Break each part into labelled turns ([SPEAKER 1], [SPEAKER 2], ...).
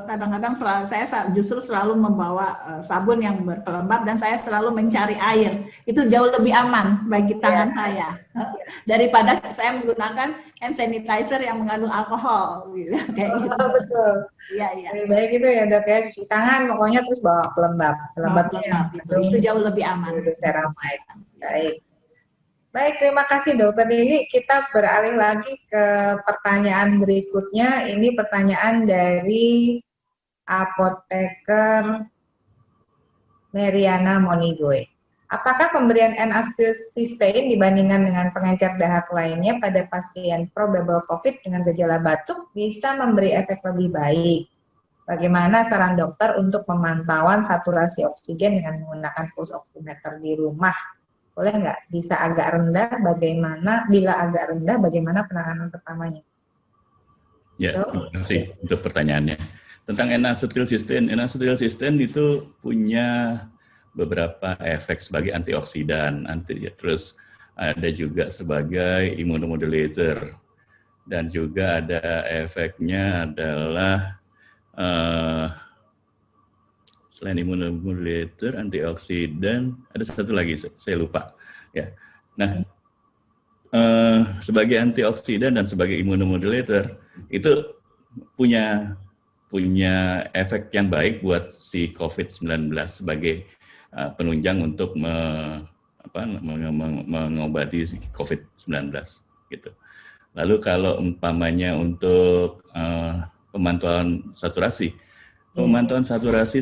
[SPEAKER 1] kadang-kadang saya justru selalu membawa sabun yang berpelembab dan saya selalu mencari air. Itu jauh lebih aman bagi tangan saya daripada saya menggunakan hand sanitizer yang mengandung alkohol. Gitu. Kayak gitu.
[SPEAKER 2] Betul.
[SPEAKER 1] Iya, iya.
[SPEAKER 2] Lebih baik itu ya dok ya, cuci tangan pokoknya terus bawa pelembab. Pelembabnya
[SPEAKER 1] itu jauh lebih aman.
[SPEAKER 2] Ceramide. Baik. Baik, terima kasih Dokter Lili. Kita beralih lagi ke pertanyaan berikutnya. Ini pertanyaan dari apoteker Meriana Monigoy. Apakah pemberian N-acetylcysteine dibandingkan dengan pengencer dahak lainnya pada pasien probable COVID dengan gejala batuk bisa memberi efek lebih baik? Bagaimana saran dokter untuk pemantauan saturasi oksigen dengan menggunakan pulse oximeter di rumah? Boleh nggak? Bisa agak rendah, bagaimana? Bila agak rendah, bagaimana penanganan pertamanya?
[SPEAKER 3] Ya, terima kasih untuk pertanyaannya. Tentang N-acetylcysteine itu punya beberapa efek sebagai antioksidan, terus ada juga sebagai immunomodulator, dan juga ada efeknya adalah selain immunomodulator, antioksidan, ada satu lagi saya lupa. Ya, nah sebagai antioksidan dan sebagai immunomodulator itu punya efek yang baik buat si COVID-19 sebagai penunjang untuk mengobati si COVID-19 gitu. Lalu kalau umpamanya untuk pemantauan saturasi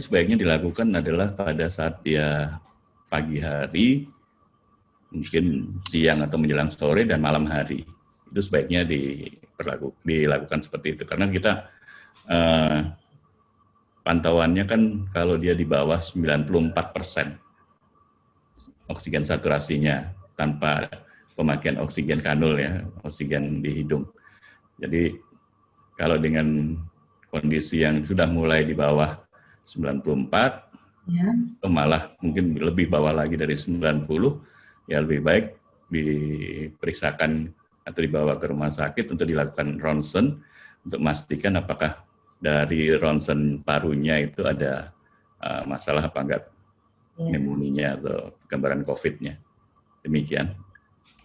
[SPEAKER 3] sebaiknya dilakukan adalah pada saat dia pagi hari, mungkin siang atau menjelang sore dan malam hari. Itu sebaiknya dilakukan seperti itu karena kita pantauannya kan kalau dia di bawah 94% oksigen saturasinya tanpa pemakaian oksigen kanul ya, oksigen di hidung. Jadi kalau dengan kondisi yang sudah mulai di bawah 94, atau malah mungkin lebih bawah lagi dari 90, ya lebih baik diperiksakan atau dibawa ke rumah sakit untuk dilakukan ronsen untuk memastikan apakah dari ronsen parunya itu ada masalah apa enggak, pneumonia atau gambaran COVID-nya. Demikian.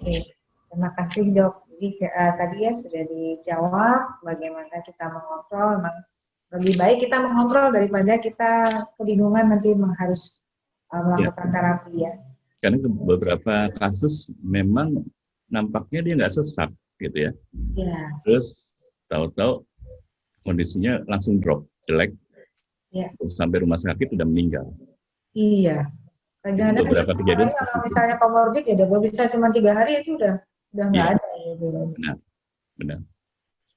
[SPEAKER 2] Oke, terima kasih dok. Jadi tadi ya sudah dijawab bagaimana kita mengontrol. Memang lebih baik kita mengontrol daripada kita kebingungan nanti harus melakukan terapi ya.
[SPEAKER 3] Karena beberapa kasus memang nampaknya dia nggak sesak gitu ya. Terus tahu-tahu kondisinya langsung drop, jelek, sampai rumah sakit sudah meninggal.
[SPEAKER 2] Iya. Kadang-kadang
[SPEAKER 3] beberapa kejadian
[SPEAKER 2] kalau misalnya komorbid ya udah bisa cuma 3 hari itu udah nggak ada.
[SPEAKER 3] Benar.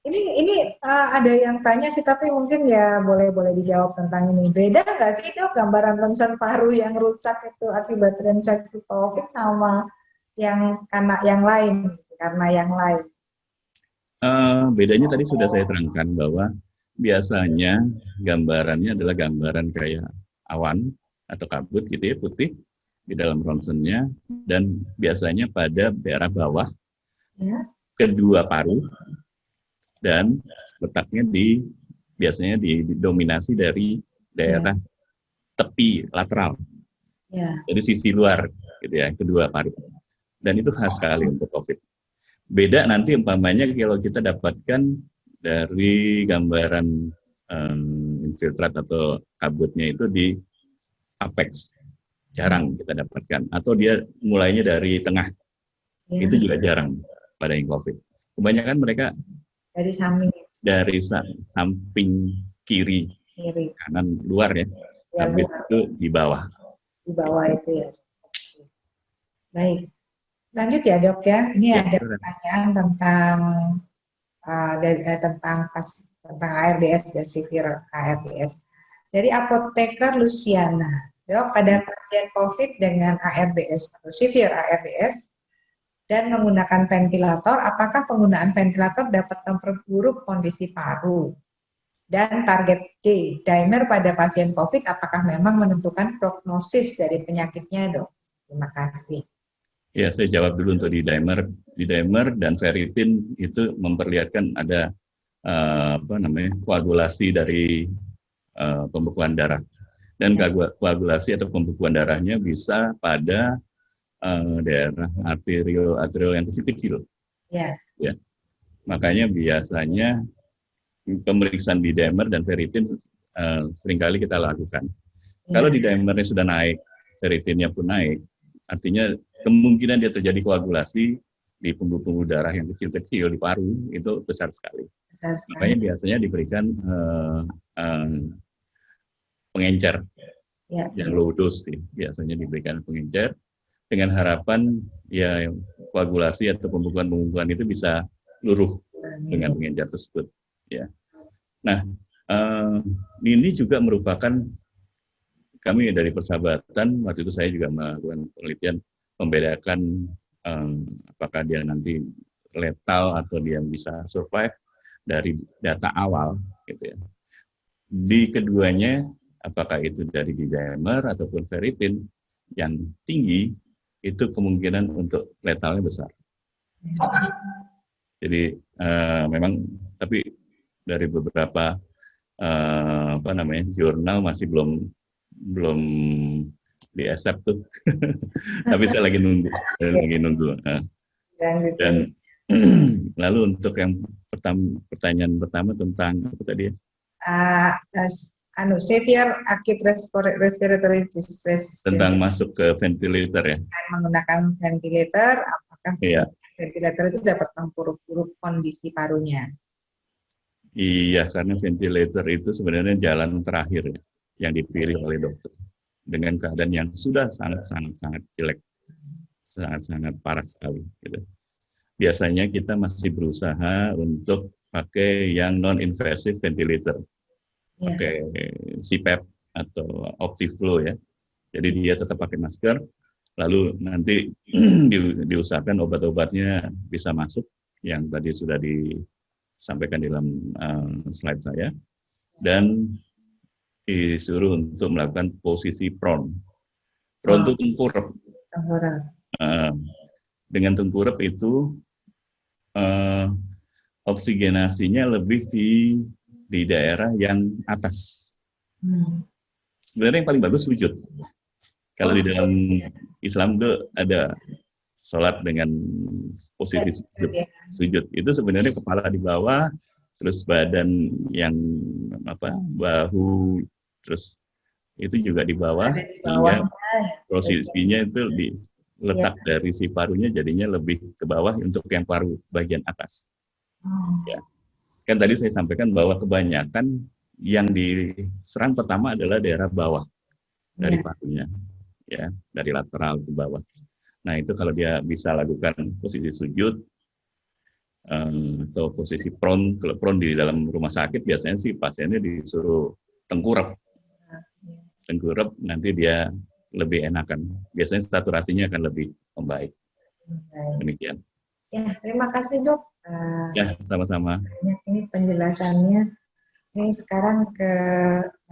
[SPEAKER 2] Ini ada yang tanya sih, tapi mungkin ya boleh dijawab tentang ini. Beda nggak sih dok gambaran ronsen paru yang rusak itu akibat terinfeksi COVID sama yang karena yang lain?
[SPEAKER 3] Bedanya tadi sudah saya terangkan bahwa biasanya gambarannya adalah gambaran kayak awan atau kabut gitu ya, putih di dalam ronsennya, dan biasanya pada daerah bawah kedua paru, dan letaknya biasanya didominasi dari daerah tepi lateral, dari sisi luar gitu ya, kedua paru, dan itu khas sekali untuk COVID. Beda nanti umpamanya kalau kita dapatkan dari gambaran infiltrat atau kabutnya itu di apex, jarang kita dapatkan, atau dia mulainya dari tengah, itu juga jarang pada yang COVID. Kebanyakan mereka dari samping kiri, kanan luar ya, habis itu di bawah.
[SPEAKER 2] Di bawah itu ya. Baik, lanjut ya dok ya. Ini ada pertanyaan tentang ARDS ya, severe ARDS. Dari apoteker Luciana, dok, pada pasien COVID dengan ARDS atau severe ARDS dan menggunakan ventilator, apakah penggunaan ventilator dapat memperburuk kondisi paru? Dan target D, dimer pada pasien COVID, apakah memang menentukan prognosis dari penyakitnya, dok? Terima kasih.
[SPEAKER 3] Ya, saya jawab dulu untuk di dimer dan ferritin itu memperlihatkan ada koagulasi dari pembekuan darah. Dan koagulasi atau pembekuan darahnya bisa pada daerah arterial yang kecil-kecil.
[SPEAKER 2] Ya.
[SPEAKER 3] Ya. Makanya biasanya pemeriksaan di dimer dan ferritin seringkali kita lakukan. Kalau di dimernya sudah naik, ferritinnya pun naik, artinya kemungkinan dia terjadi koagulasi di pembuluh-pembuluh darah yang kecil-kecil di paru itu besar sekali. Makanya biasanya diberikan pengencer, yang low dose sih, biasanya diberikan pengencer dengan harapan ya koagulasi atau pembekuan itu bisa luruh dengan pengencer tersebut. Ya. Nah, ini juga merupakan kami dari persahabatan, waktu itu saya juga melakukan penelitian membedakan apakah dia nanti letal atau dia bisa survive dari data awal, gitu ya. Di keduanya, apakah itu dari dimer ataupun ferritin yang tinggi, itu kemungkinan untuk letalnya besar. Jadi memang, tapi dari beberapa jurnal masih belum di-accept tuh. Tapi saya lagi nunggu. Dan lalu untuk yang pertanyaan pertama tentang apa tadi?
[SPEAKER 2] Severe acute respiratory distress.
[SPEAKER 3] Tentang masuk ke ventilator ya.
[SPEAKER 2] Menggunakan ventilator, apakah ventilator itu dapat memperburuk kondisi parunya?
[SPEAKER 3] Iya, karena ventilator itu sebenarnya jalan terakhir ya, yang dipilih oleh dokter dengan keadaan yang sudah sangat jelek, sangat parah sekali. Gitu. Biasanya kita masih berusaha untuk pakai yang non-invasive ventilator, pakai CPAP atau Optiflow ya. Jadi dia tetap pakai masker, lalu nanti diusahakan obat-obatnya bisa masuk, yang tadi sudah disampaikan dalam slide saya, dan disuruh untuk melakukan posisi prone. Prone itu tengkurap. Dengan tengkurap itu oksigenasinya lebih di daerah yang atas. Sebenarnya yang paling bagus sujud. Kalau di dalam Islam itu ada sholat dengan posisi sujud. Itu sebenarnya kepala di bawah, terus badan yang bahu, terus itu juga di bawah, sehingga posisinya itu letak dari si parunya jadinya lebih ke bawah untuk yang paru bagian atas. Ya. Kan tadi saya sampaikan bahwa kebanyakan yang diserang pertama adalah daerah bawah dari parunya, ya, dari lateral ke bawah. Nah itu kalau dia bisa lakukan posisi sujud atau posisi prone, kalau prone di dalam rumah sakit biasanya sih pasiennya disuruh tengkurap, nanti dia lebih enakan. Biasanya saturasinya akan lebih membaik. Demikian.
[SPEAKER 2] Ya, terima kasih dok.
[SPEAKER 3] Ya, sama-sama.
[SPEAKER 2] Ini penjelasannya. Ini sekarang ke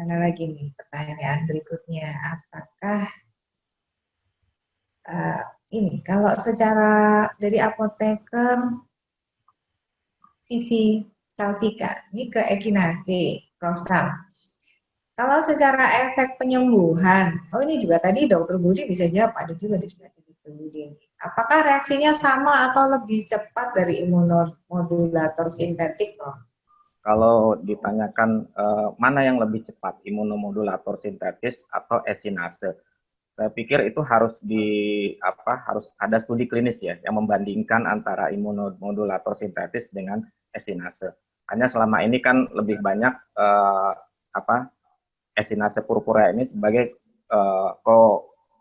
[SPEAKER 2] mana lagi nih pertanyaan berikutnya? Apakah ini kalau secara dari apoteker Vivi Salvika ini ke Ekinase, Prof. Sam. Kalau secara efek penyembuhan, ini juga tadi Dokter Budi bisa jawab, ada juga di sini Dokter Budi. Apakah reaksinya sama atau lebih cepat dari imunomodulator sintetik, Prof?
[SPEAKER 4] Kalau ditanyakan mana yang lebih cepat, imunomodulator sintetis atau esinase, saya pikir itu harus harus ada studi klinis ya yang membandingkan antara imunomodulator sintetis dengan esinase. Hanya selama ini kan lebih banyak esinase purpurea ini sebagai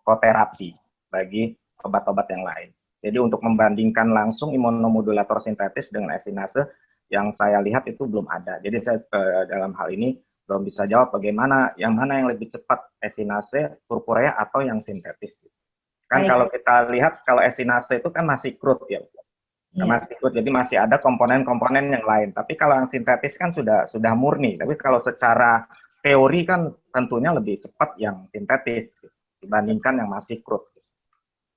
[SPEAKER 4] koterapi bagi obat-obat yang lain. Jadi untuk membandingkan langsung imunomodulator sintetis dengan esinase, yang saya lihat itu belum ada. Jadi saya dalam hal ini belum bisa jawab bagaimana yang mana yang lebih cepat, esinase purpurea atau yang sintetis. Kan kalau kita lihat kalau esinase itu kan masih crude ya. Masih crude, jadi masih ada komponen-komponen yang lain. Tapi kalau yang sintetis kan sudah murni. Tapi kalau secara teori kan tentunya lebih cepat yang sintetis dibandingkan yang masih crude.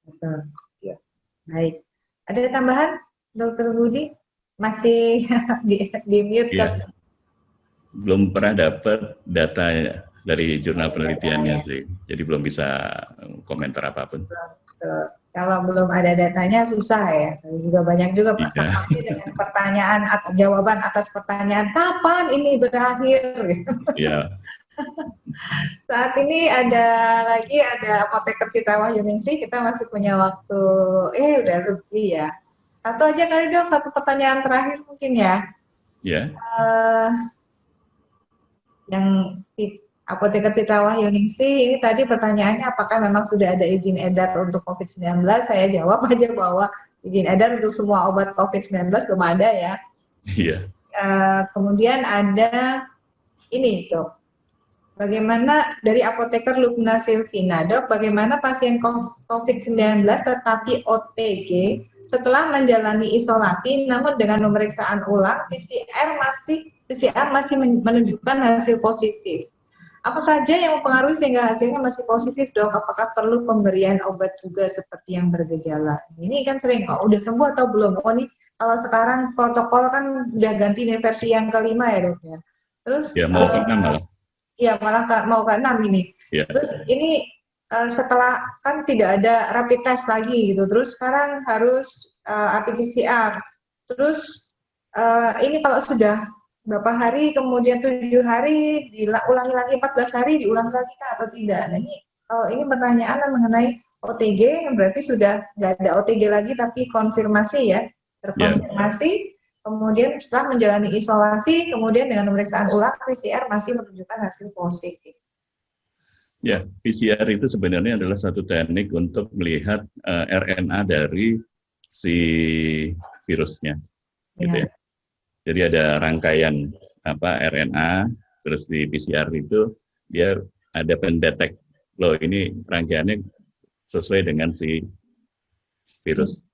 [SPEAKER 2] Betul.
[SPEAKER 4] Ya.
[SPEAKER 2] Baik. Ada tambahan, Dokter Budi? masih di mute.
[SPEAKER 3] Iya. Belum pernah dapat data dari jurnal penelitiannya sih, jadi belum bisa komentar apapun.
[SPEAKER 2] Kalau belum ada datanya susah ya. Juga banyak juga Pak Sakti dengan pertanyaan atau jawaban atas pertanyaan kapan ini berakhir.
[SPEAKER 3] Iya.
[SPEAKER 2] Saat ini ada Apoteker Citra Wahyuningsih, kita masih punya waktu, udah lebih ya. Satu aja kali dong, satu pertanyaan terakhir mungkin ya.
[SPEAKER 3] Iya.
[SPEAKER 2] Yang Apoteker Citra Wahyuningsih, ini tadi pertanyaannya apakah memang sudah ada izin edar untuk COVID-19? Saya jawab aja bahwa izin edar untuk semua obat COVID-19 belum ada ya.
[SPEAKER 3] Iya.
[SPEAKER 2] Kemudian ada ini dok, bagaimana dari Apoteker Lubna Silvina, dok, bagaimana pasien COVID-19 tetapi OTG setelah menjalani isolasi namun dengan pemeriksaan ulang PCR masih menunjukkan hasil positif. Apa saja yang mempengaruhi sehingga hasilnya masih positif, dok? Apakah perlu pemberian obat juga seperti yang bergejala? Ini kan sering, udah sembuh atau belum? Oh, ini kalau sekarang protokol kan udah ganti nih versi yang kelima ya, dok ya. Terus
[SPEAKER 3] ya mau ke-6 malah.
[SPEAKER 2] Iya, malah mau ke-6 ini. Ya. Terus ini setelah kan tidak ada rapid test lagi gitu. Terus sekarang harus RT-PCR. Terus ini kalau sudah berapa hari, kemudian 7 hari, diulangi lagi 14 hari, diulangi lagi kan atau tidak? Nah ini pertanyaan mengenai OTG, berarti sudah nggak ada OTG lagi, tapi konfirmasi ya, terkonfirmasi, kemudian setelah menjalani isolasi, kemudian dengan pemeriksaan ulang, PCR masih menunjukkan hasil positif.
[SPEAKER 3] Ya, PCR itu sebenarnya adalah satu teknik untuk melihat RNA dari si virusnya, gitu ya. Jadi ada rangkaian RNA, terus di PCR itu dia ada pendetek, loh ini rangkaiannya sesuai dengan si virus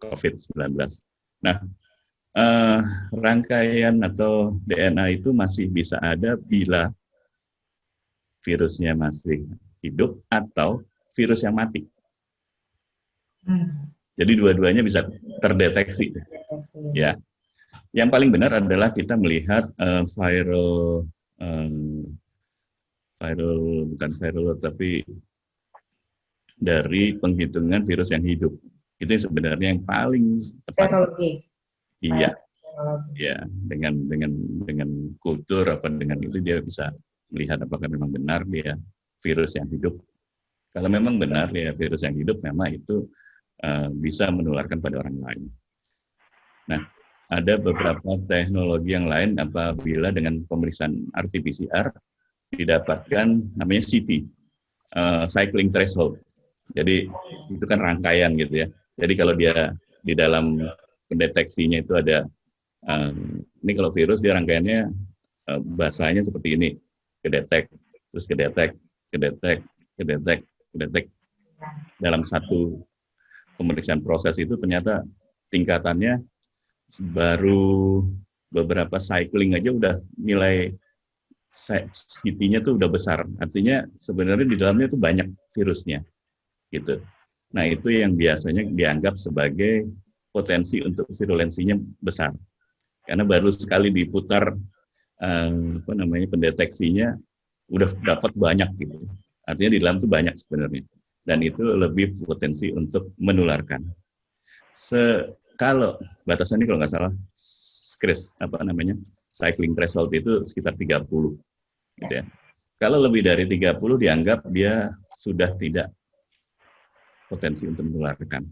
[SPEAKER 3] COVID-19. Nah, rangkaian atau DNA itu masih bisa ada bila virusnya masih hidup atau virus yang mati. Jadi dua-duanya bisa terdeteksi. Ya. Yang paling benar adalah kita melihat tapi dari penghitungan virus yang hidup. Itu sebenarnya yang paling tepat.
[SPEAKER 2] Serologi.
[SPEAKER 3] Iya. Ya, dengan kultur dengan itu dia bisa melihat apakah memang benar dia virus yang hidup. Kalau memang benar dia virus yang hidup, memang itu bisa menularkan pada orang lain. Nah, ada beberapa teknologi yang lain apabila dengan pemeriksaan RT-PCR didapatkan namanya CT, cycling threshold. Jadi itu kan rangkaian gitu ya. Jadi kalau dia di dalam pendeteksinya itu ada, ini kalau virus dia rangkaiannya bahasanya seperti ini, kedetek, terus kedetek. Dalam satu pemeriksaan proses itu ternyata tingkatannya baru beberapa cycling aja udah nilai CT-nya tuh udah besar. Artinya sebenarnya di dalamnya tuh banyak virusnya, gitu. Nah itu yang biasanya dianggap sebagai potensi untuk virulensinya besar, karena baru sekali diputar pendeteksinya udah dapat banyak gitu. Artinya di dalam tuh banyak sebenarnya, dan itu lebih potensi untuk menularkan. Kalau batasannya kalau nggak salah, cycling threshold itu sekitar 30. Gitu ya. Kalau lebih dari 30 dianggap dia sudah tidak potensi untuk menularkan.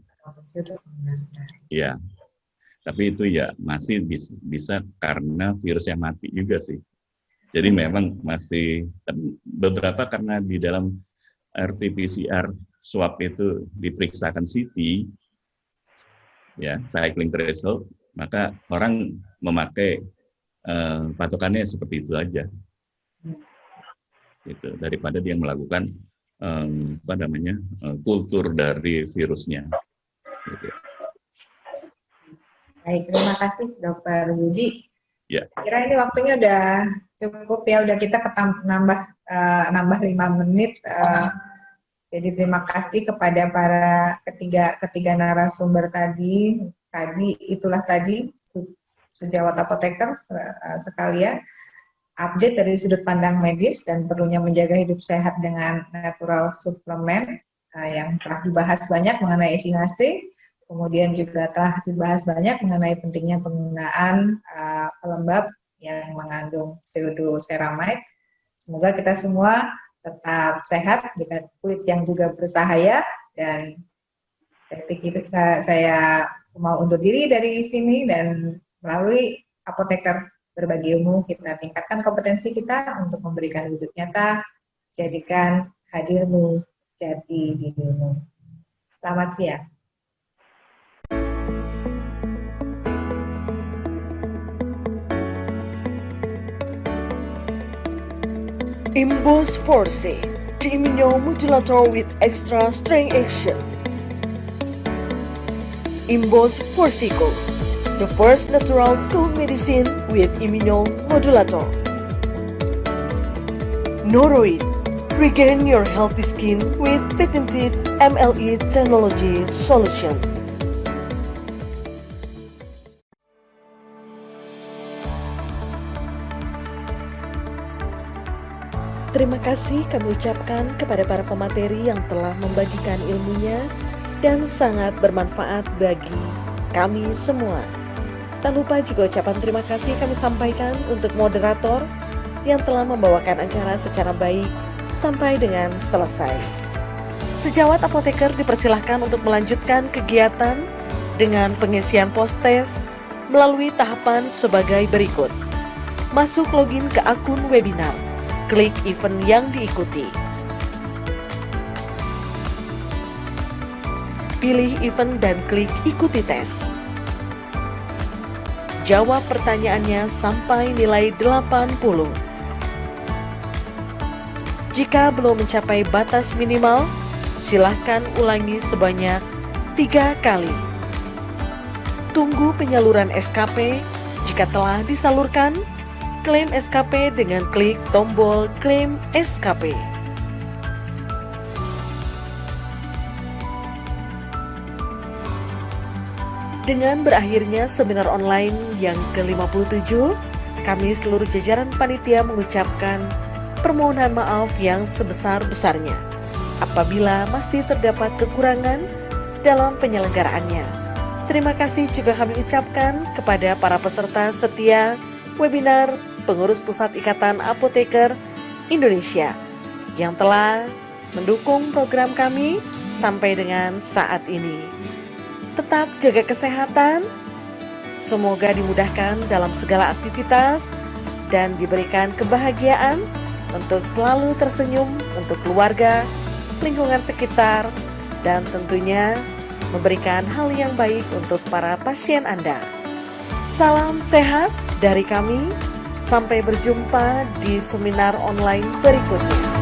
[SPEAKER 3] Ya, tapi itu ya masih bisa karena virus yang mati juga sih. Jadi memang masih beberapa karena di dalam RT-PCR swab itu diperiksakan CT, ya cycling threshold, maka orang memakai patokannya seperti itu aja, gitu, daripada dia melakukan kultur dari virusnya. Gitu.
[SPEAKER 2] Baik, terima kasih Dr. Budi.
[SPEAKER 3] Ya.
[SPEAKER 2] Kira ini waktunya udah cukup ya, udah kita nambah 5 menit. Jadi terima kasih kepada para ketiga narasumber tadi itulah tadi sejawat apoteker sekalian, update dari sudut pandang medis dan perlunya menjaga hidup sehat dengan natural suplemen yang telah dibahas banyak mengenai esinase, kemudian juga telah dibahas banyak mengenai pentingnya penggunaan pelembab yang mengandung pseudoceramide. Semoga kita semua tetap sehat dengan kulit yang juga bersahaya, dan saya mau undur diri dari sini, dan melalui Apoteker Berbagi Ilmu kita tingkatkan kompetensi kita untuk memberikan wujud nyata, jadikan hadirmu jadi dirimu. Selamat siang.
[SPEAKER 5] Imbos Force, the immunomodulator with extra strength action. Imbos Forcico, the first natural cold medicine with immunomodulator. Noroid, regain your healthy skin with patented MLE technology solution. Terima kasih kami ucapkan kepada para pemateri yang telah membagikan ilmunya dan sangat bermanfaat bagi kami semua. Tak lupa juga ucapan terima kasih kami sampaikan untuk moderator yang telah membawakan acara secara baik sampai dengan selesai. Sejawat apoteker dipersilahkan untuk melanjutkan kegiatan dengan pengisian post-test melalui tahapan sebagai berikut. Masuk login ke akun webinar. Klik event yang diikuti. Pilih event dan klik ikuti tes. Jawab pertanyaannya sampai nilai 80. Jika belum mencapai batas minimal, silahkan ulangi sebanyak 3 kali. Tunggu penyaluran SKP. Jika telah disalurkan, klaim SKP dengan klik tombol klaim SKP. Dengan berakhirnya seminar online yang ke-57, kami seluruh jajaran panitia mengucapkan permohonan maaf yang sebesar-besarnya apabila masih terdapat kekurangan dalam penyelenggaraannya. Terima kasih juga kami ucapkan kepada para peserta setia webinar Pengurus Pusat Ikatan Apoteker Indonesia yang telah mendukung program kami sampai dengan saat ini. Tetap jaga kesehatan, semoga dimudahkan dalam segala aktivitas dan diberikan kebahagiaan untuk selalu tersenyum untuk keluarga, lingkungan sekitar, dan tentunya memberikan hal yang baik untuk para pasien Anda. Salam sehat dari kami. Sampai berjumpa di seminar online berikutnya.